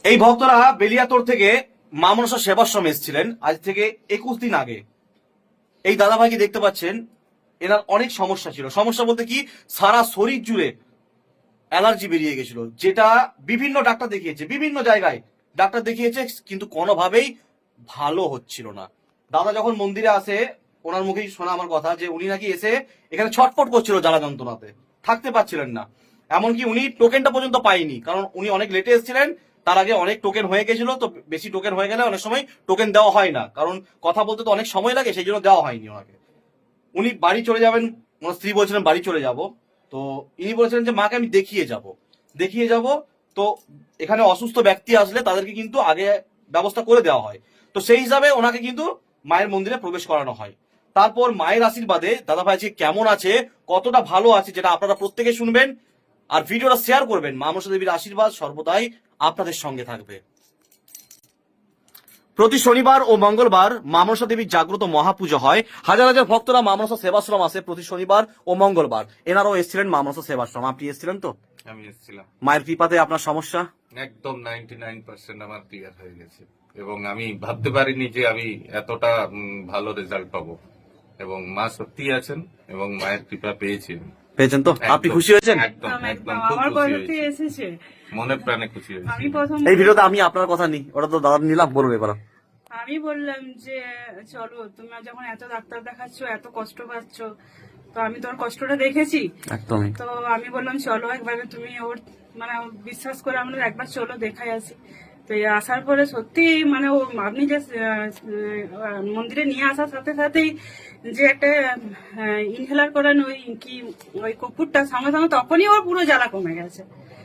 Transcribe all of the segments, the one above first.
এই ভক্তরা বেলিয়াতোড় থেকে মা মনসা সেবাশ্রমে এসেছিলেন আজ থেকে 21 দিন আগে। এই দাদাভাইকে দেখতে পাচ্ছেন, এনার অনেক সমস্যা ছিল। সমস্যা বলতে কি, সারা শরীর জুড়ে অ্যালার্জি বেরিয়ে গেছিল, যেটা বিভিন্ন ডাক্তার দেখিয়েছে, বিভিন্ন জায়গায় ডাক্তার দেখিয়েছে, কিন্তু কোনোভাবেই ভালো হচ্ছিল না। দাদা যখন মন্দিরে আসে, ওনার মুখেই শোনা আমার কথা যে উনি নাকি এসে এখানে ছটফট করছিল জ্বালা যন্ত্রণাতে, থাকতে পারছিলেন না। এমনকি উনি টোকেনটা পর্যন্ত পাইনি, কারণ উনি অনেক লেটে এসেছিলেন। তার আগে অনেক টোকেন হয়ে গেছিল, তো বেশি টোকেন হয়ে গেলে অনেক সময় টোকেন দেওয়া হয় না, কারণ কথা বলতে তো অনেক সময় লাগে, সেই জন্য দেওয়া হয়নি ওনাকে। উনি বাড়ি চলে যাবেন, ওনার স্ত্রী বলছিলেন বাড়ি চলে যাব। তো ইনি বলেছিলেন যে মাকে আমি দেখিয়ে যাব। তো এখানে অসুস্থ ব্যক্তি আসলে তাদেরকে কিন্তু আগে ব্যবস্থা করে দেওয়া হয়। তো সেই হিসাবে ওনাকে কিন্তু মায়ের মন্দিরে প্রবেশ করানো হয়। তারপর মায়ের আশীর্বাদে দাদাভাই আজকে কেমন আছে, কতটা ভালো আছে, যেটা আপনারা প্রত্যেকে শুনবেন। আর ভিডিওটা শেয়ার করবেন। মা মনসা দেবীর আশীর্বাদ সর্বদাই আপনাদের সঙ্গে থাকবে। প্রতি শনিবার ও মঙ্গলবার মা মনসা দেবীর জাগ্রত মহাপুজো হয়। হাজার হাজার ভক্তরা মা মনসা সেবাশ্রম আসে প্রতি শনিবার ও মঙ্গলবার। এনারাও এসেছিলেন মা মনসা সেবাশ্রম। আপনি এসেছিলেন তো? আমি এসেছিলাম। মায়ের কৃপাতে আপনার সমস্যা একদম 99% আমার ক্লিয়ার হয়ে গেছে, এবং আমি ভাবতে পারিনি যে আমি এতটা ভালো রেজাল্ট পাবো। এবং মা সত্যি আছেন, এবং মায়ের কৃপা পেয়েছি। পেয়েছেন তো? আপনি একদম, খুশি হয়েছেন? একদম একদম খুব আমার খুশি বাড়িতে হয়েছি, এসেছে। মনে প্রাণে খুশি হয়েছি। আমি প্রথম এই ভিডিওতে আমি আপনার কথা নিই, ওটা তো দাদা নিলাম, বলুন এবার। আমি বললাম যে চলো, তুমি যখন এত ডাক্তার দেখাচ্ছ, এত কষ্ট পাচ্ছ, তো আমি তোর কষ্টটা দেখেছি। একদমই। তো আমি বললাম চলো একবার, তুমি ওর মানে বিশ্বাস করে আমরা একবার চলো দেখাই আসি। তো এই আসার পরে সত্যি মানে ও আপনি যে মন্দিরে নিয়ে আসার সাথে সাথেই যে একটা ইনহেলার করেন, ওই কি ওই কপুরটা, সঙ্গে সঙ্গে তখনই ওর পুরো জ্বালা কমে গেছে।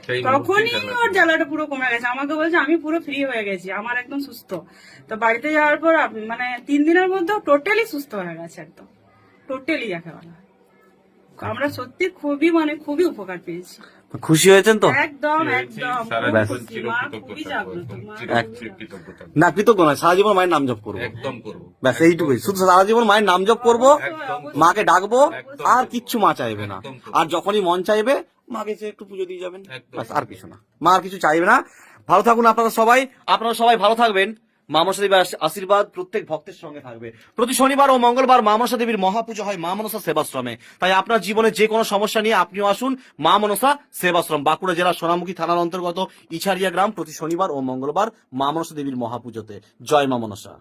সেই তখনই মুহূর্তে ওর জ্বালাটা পুরো কমে গেছে। আমাকে বলছে আমি পুরো ফ্রি হয়ে গেছি, আমার একদম সুস্থ। তো বাড়িতে যাওয়ার পর মানে 3 দিনের মধ্যে টোটালি সুস্থ হয়ে গেছে, একদম টোটালি যাকে বলা হয়। আমরা সত্যি খুবই মানে খুবই উপকার পেয়েছি। খুশি হয়েছেন তো? একদম পেয়েছি, একদম সারা খুব জীবন খুশি। মা চিরকৃতজ্ঞ খুবই থাকবো, জাগ্রত, একদম মা চিরকৃতজ্ঞ থাকবো। না, কৃতজ্ঞ নয়, সারা জীবন মায়ের নাম জপ করবো। একদম করবো, ব্যাস এইটুকুই, শুধু সারা জীবন মায়ের নাম জপ করবো, একদম মাকে ডাকবো, একদম আর করবো। কিচ্ছু মা চাইবে না। একদম করবো। আর যখনই মন চাইবে মাকে যে একটু পুজো দিয়ে যাবেন, একদম। ব্যাস, আর কিছু না। মা আর কিছু চাইবে না। ভালো থাকুন আপনারা সবাই ভালো থাকবেন। মা মনসা দেবীর আশীর্বাদ প্রত্যেক ভক্তের সঙ্গে থাকবে। প্রতি শনিবার ও মঙ্গলবার মা মনসা দেবীর মহাপুজো হয় মা মনসা সেবাশ্রমে। তাই আপনার জীবনে যে কোনো সমস্যা নিয়ে আপনিও আসুন মা মনসা সেবাশ্রম, বাঁকুড়া জেলার সোনামুখী থানার অন্তর্গত ইছারিয়া গ্রাম। প্রতি শনিবার ও মঙ্গলবার মা মনসা দেবীর মহাপুজোতে। জয় মা মনসা।